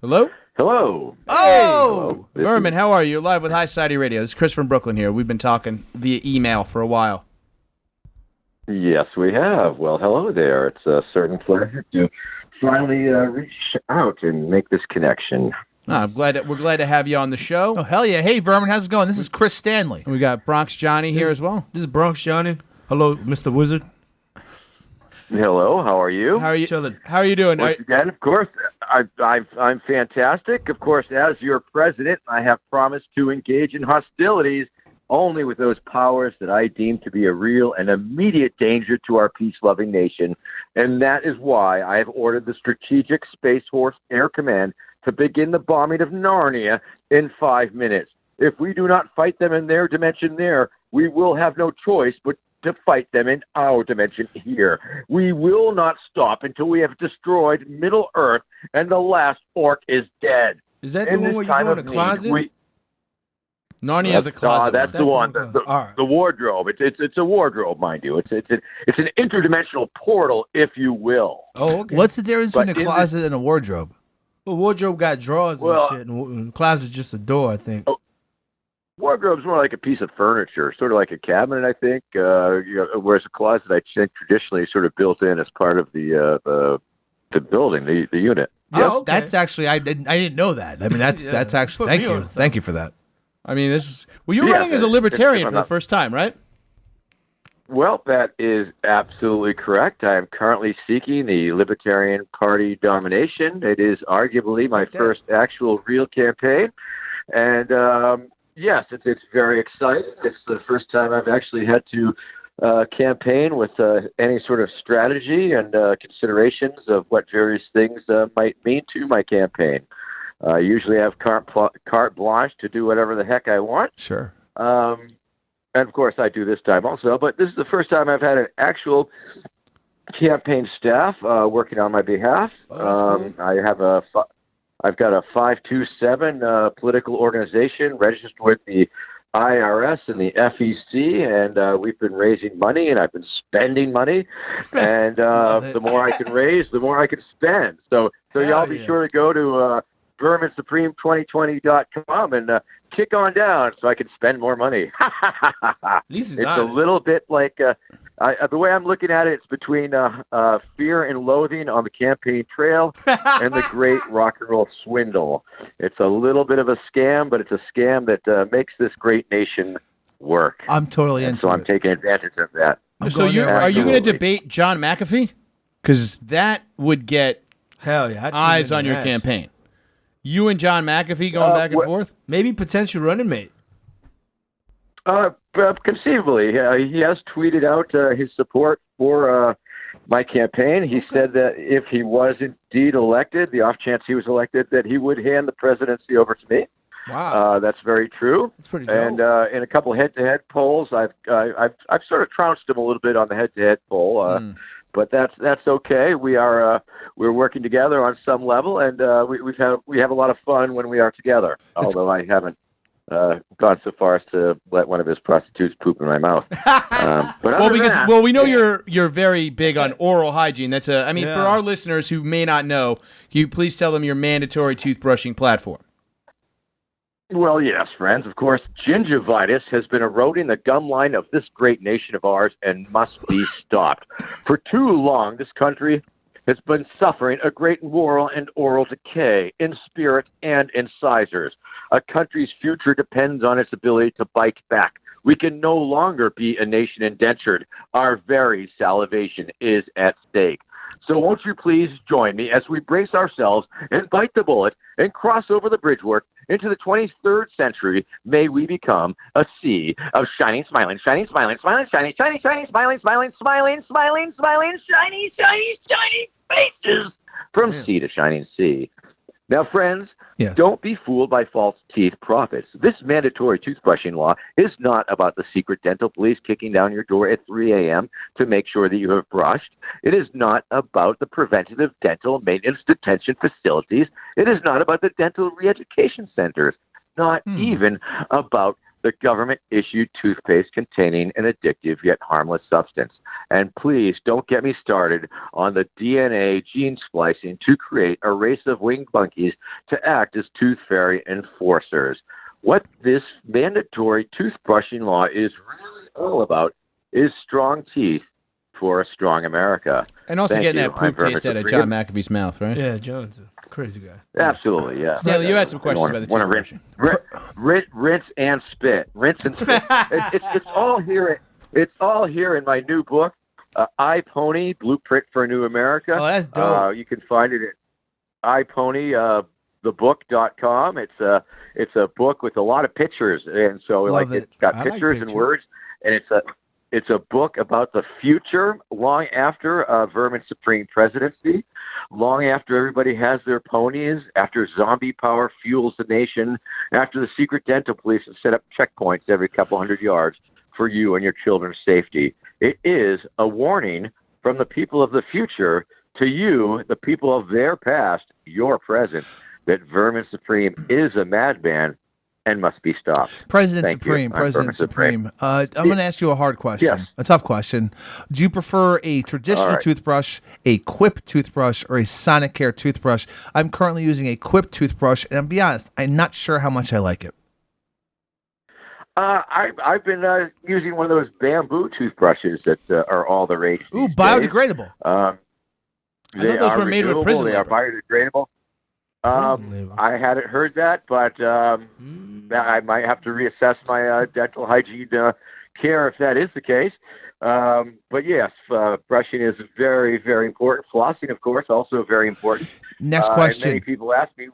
Hello? Hello. Oh! Hey. Vermin, how are you? You're live with High Society Radio. This is Chris from Brooklyn here. We've been talking via email for a while. Yes, we have. Well, hello there. It's a certain pleasure to finally reach out and make this connection. We're glad to have you on the show. Oh, hell yeah. Hey, Vermin, how's it going? This is Chris Stanley. We got Bronx Johnny here as well. This is Bronx Johnny. Hello, Mr. Wizard. Hello, how are you? How are you? Chilling. How are you doing? Once again, of course, I'm fantastic. Of course, as your president, I have promised to engage in hostilities only with those powers that I deem to be a real and immediate danger to our peace-loving nation. And that is why I have ordered the Strategic Space Force Air Command to begin the bombing of Narnia in 5 minutes. If we do not fight them in their dimension there, we will have no choice but to fight them in our dimension here. We will not stop until we have destroyed Middle Earth and the last orc is dead. Is that the one where you go in the closet? Narnia is the closet. That's the one. The wardrobe. It's a wardrobe, mind you. It's an interdimensional portal, if you will. Oh, okay. What's the difference between a closet and a wardrobe? Well, wardrobe got drawers and shit, and closet's just a door, I think. Wardrobe's more like a piece of furniture, sort of like a cabinet, I think. Whereas a closet, I think, traditionally is sort of built in as part of the building, the unit. Yeah, okay. That's actually I didn't know that. I mean, that's actually thank you for that. I mean, you're running as a libertarian for the first time, right? Well, that is absolutely correct. I am currently seeking the Libertarian Party domination. It is arguably my first actual real campaign, and yes, it's very exciting. It's the first time I've actually had to campaign with any sort of strategy and considerations of what various things might mean to my campaign. I usually have carte blanche to do whatever the heck I want. Sure. And, of course, I do this time also. But this is the first time I've had an actual campaign staff working on my behalf. Cool. I've got a 527 political organization registered with the IRS and the FEC, and we've been raising money, and I've been spending money, and the more I can raise, the more I can spend. So y'all be sure to go to VerminSupreme2020.com and kick on down so I can spend more money. It's a little bit like the way I'm looking at it, it's between fear and loathing on the campaign trail and the great rock and roll swindle. It's a little bit of a scam, but it's a scam that makes this great nation work. I'm totally into it. So I'm taking advantage of that. So are you going to debate John McAfee? Because that would get eyes on your campaign. You and John McAfee going back and forth? Maybe potential running mate. Conceivably. He has tweeted out his support for my campaign. He said that if he was indeed elected, the off chance he was elected, that he would hand the presidency over to me. Wow. That's very true. That's pretty dope. And in a couple head-to-head polls, I've sort of trounced him a little bit on the head-to-head poll. But that's okay. We're working together on some level, and we have a lot of fun when we are together. Although I haven't gone so far as to let one of his prostitutes poop in my mouth. But we know you're very big on oral hygiene. For our listeners who may not know, can you please tell them your mandatory toothbrushing platform? Well, yes, friends. Of course, gingivitis has been eroding the gum line of this great nation of ours and must be stopped. For too long, this country has been suffering a great moral and oral decay in spirit and incisors. A country's future depends on its ability to bite back. We can no longer be a nation indentured. Our very salvation is at stake. So won't you please join me as we brace ourselves and bite the bullet and cross over the bridgework into the 23rd century. May we become a sea of shining, smiling, shiny, smiling, smiling, shiny, shiny, shiny, smiling, smiling, smiling, smiling, smiling, shiny, shiny, shiny faces from sea to shining sea. Now, friends, don't be fooled by false teeth prophets. This mandatory toothbrushing law is not about the secret dental police kicking down your door at 3 a.m. to make sure that you have brushed. It is not about the preventative dental maintenance detention facilities. It is not about the dental reeducation centers. Not even about the government-issued toothpaste containing an addictive yet harmless substance. And please don't get me started on the DNA gene splicing to create a race of winged monkeys to act as tooth fairy enforcers. What this mandatory toothbrushing law is really all about is strong teeth for a strong America. And also getting that poop taste out of John McAfee's mouth, right? Yeah, John's a crazy guy. Absolutely, yeah. Stanley, you had some questions about the toothbrushing. Rinse and spit. Rinse and spit. It's all here. It's all here in my new book, iPony, Blueprint for a New America. Oh, that's dope. You can find it at iPonythebook.com. It's a book with a lot of pictures, and so it's got pictures and words, and it's a book about the future, long after Vermin Supreme presidency, long after everybody has their ponies, after zombie power fuels the nation, after the secret dental police have set up checkpoints every couple hundred yards for you and your children's safety. It is a warning from the people of the future to you, the people of their past, your present, that Vermin Supreme is a madman and must be stopped. President Supreme. I'm going to ask you a hard question, a tough question. Do you prefer a traditional toothbrush, a Quip toothbrush, or a Sonicare toothbrush? I'm currently using a Quip toothbrush, and I'll be honest, I'm not sure how much I like it. I've been using one of those bamboo toothbrushes that are all the rage. Ooh, biodegradable. They are made with prison. They are biodegradable. I hadn't heard that, but I might have to reassess my dental hygiene care if that is the case. But yes, brushing is very, very important. Flossing, of course, also very important. Next question. Many people ask me,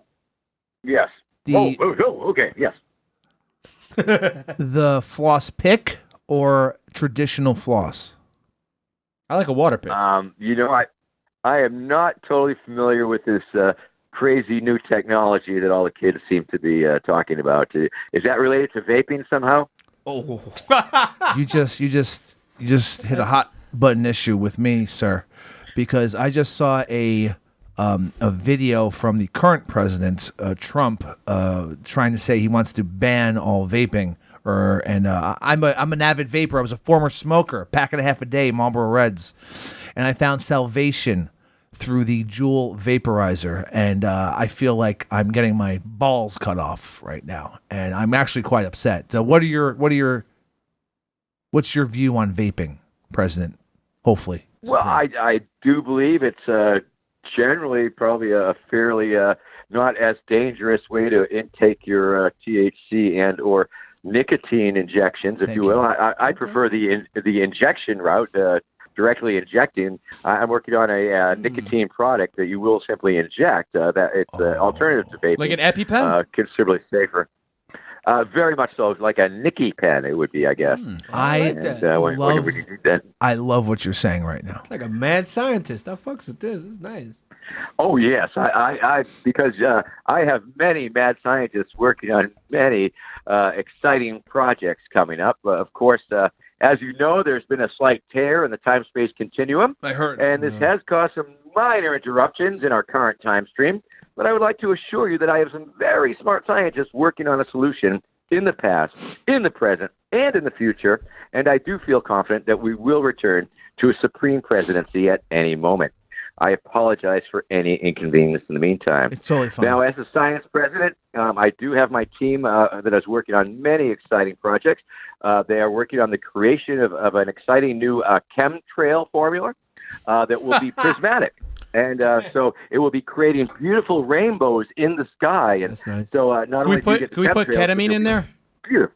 yes. Okay, yes. The floss pick or traditional floss? I like a water pick. I am not totally familiar with this crazy new technology that all the kids seem to be talking about. Is that related to vaping somehow? Oh, you just hit a hot button issue with me, sir, because I just saw a video from the current president, Trump, trying to say he wants to ban all vaping. I'm an avid vapor. I was a former smoker, a pack and a half a day, Marlboro Reds, and I found salvation through the Juul vaporizer, and I feel like I'm getting my balls cut off right now, and I'm actually quite upset. So what's your view on vaping, President? Hopefully. Well, I do believe it's generally probably a fairly not as dangerous way to intake your THC and or nicotine injections, if you will. I prefer the injection route. Directly injecting. I'm working on a nicotine product that you will simply inject. That it's alternative to vaping, like an EpiPen, considerably safer. Very much so, like a Nicky pen. It would be, I guess. I love what you're saying right now. It's like a mad scientist. I fucks with this. It's nice. Oh yes, I because I have many mad scientists working on many exciting projects coming up. Of course. As you know, there's been a slight tear in the time-space continuum. I heard. And this has caused some minor interruptions in our current time stream. But I would like to assure you that I have some very smart scientists working on a solution in the past, in the present, and in the future. And I do feel confident that we will return to a supreme presidency at any moment. I apologize for any inconvenience in the meantime. It's totally fine. Now, as a science president, I do have my team that is working on many exciting projects. They are working on the creation of an exciting new chemtrail formula that will be prismatic. And so it will be creating beautiful rainbows in the sky. And that's nice. So not only can we put ketamine in there? Beautiful.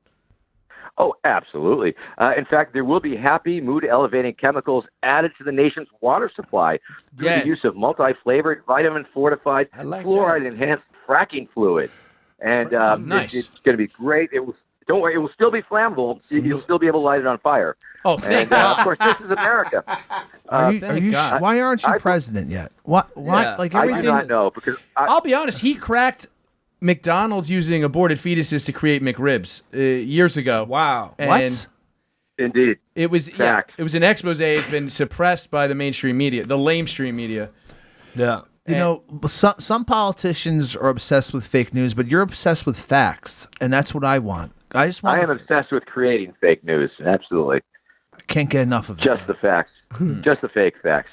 Oh, absolutely. In fact, there will be happy, mood-elevating chemicals added to the nation's water supply through the use of multi-flavored, vitamin-fortified, fluoride-enhanced fracking fluid. And nice. It's going to be great. Don't worry, it will still be flammable. You'll still be able to light it on fire. Oh, and of course, this is America. Why aren't you president yet? Why? Like everything. I do not know because I'll be honest. He cracked McDonald's using aborted fetuses to create McRibs years ago. Wow. And what? Indeed. It was it was an expose. It's been suppressed by the mainstream media, the lamestream media. Yeah. You know, some politicians are obsessed with fake news, but you're obsessed with facts, and that's what I want. I just I am obsessed with creating fake news. Absolutely. I can't get enough of it. Just the facts. Just the fake facts.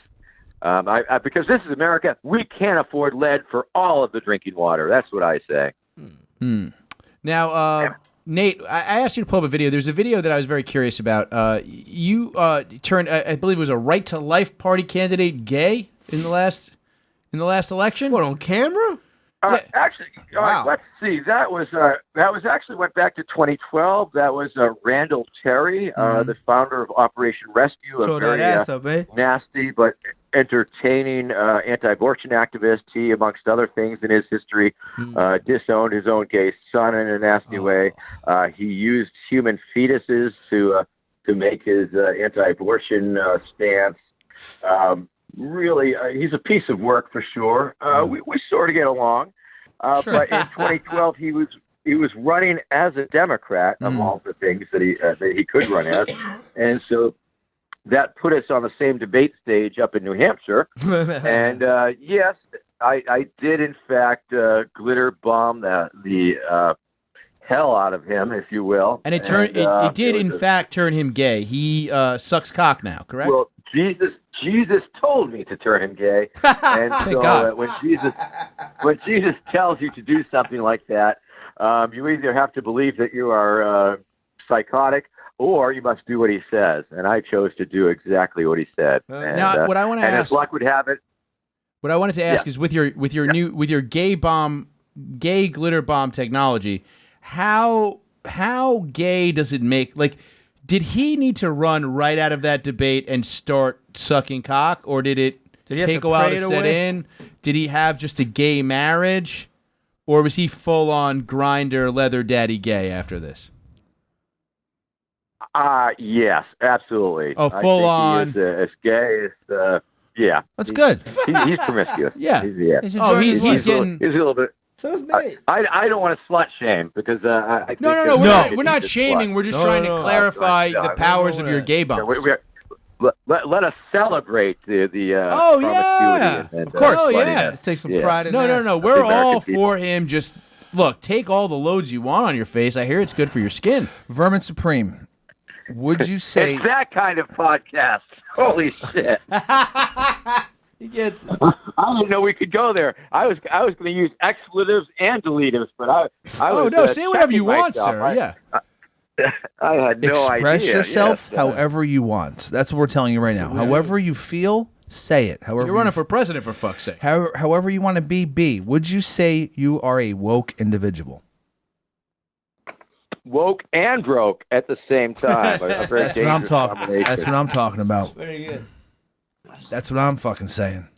Because this is America, we can't afford lead for all of the drinking water. That's what I say. Now, Nate, I asked you to pull up a video. There's a video that I was very curious about. You turned, I believe it was a Right to Life Party candidate gay in the last election. What, on camera? Actually, wow. Let's see. That was actually went back to 2012. That was Randall Terry, the founder of Operation Rescue, a very nasty but entertaining anti-abortion activist. He, amongst other things in his history, disowned his own gay son in a nasty way. He used human fetuses to make his anti-abortion stance. Really, he's a piece of work for sure. We sort of get along, but in 2012 he was running as a Democrat of all the things that he could run as, and so that put us on the same debate stage up in New Hampshire. And yes, I did in fact glitter bomb the hell out of him, if you will. And it did in fact turn him gay. He sucks cock now, correct? Well, Jesus told me to turn him gay, and so when Jesus tells you to do something like that, you either have to believe that you are psychotic, or you must do what he says. And I chose to do exactly what he said. Now, what I want to ask, as luck would have it, what I wanted to ask is with your gay glitter bomb technology, how gay does it make? Like, did he need to run right out of that debate and start sucking cock, or did it take a while to set in? Did he have just a gay marriage, or was he full on grinder leather daddy gay after this? Yes, absolutely. Oh, full on. He is as gay as yeah. That's good. He's promiscuous. Yeah. He's He's getting. He's a little bit. So is Nate. I don't want to slut shame because I think No. We're not shaming. We're just trying to clarify the powers of your gay bombs. Let us celebrate the oh yeah, and, of course. Let's take some pride in that. No. We're all for him. Just look, take all the loads you want on your face. I hear it's good for your skin. Vermin Supreme. Would you say it's that kind of podcast? Holy shit! He gets. I didn't know we could go there. I was going to use expletives and deletives, but I was. Oh no! Say whatever you want, myself. sir. I had no idea. Express yourself however you want. That's what we're telling you right now. However you feel, say it. However you're running for president, for fuck's sake. However you want to be. Would you say you are a woke individual? Woke and broke at the same time. That's what I'm talking. That's what I'm talking about. Very good. That's what I'm fucking saying.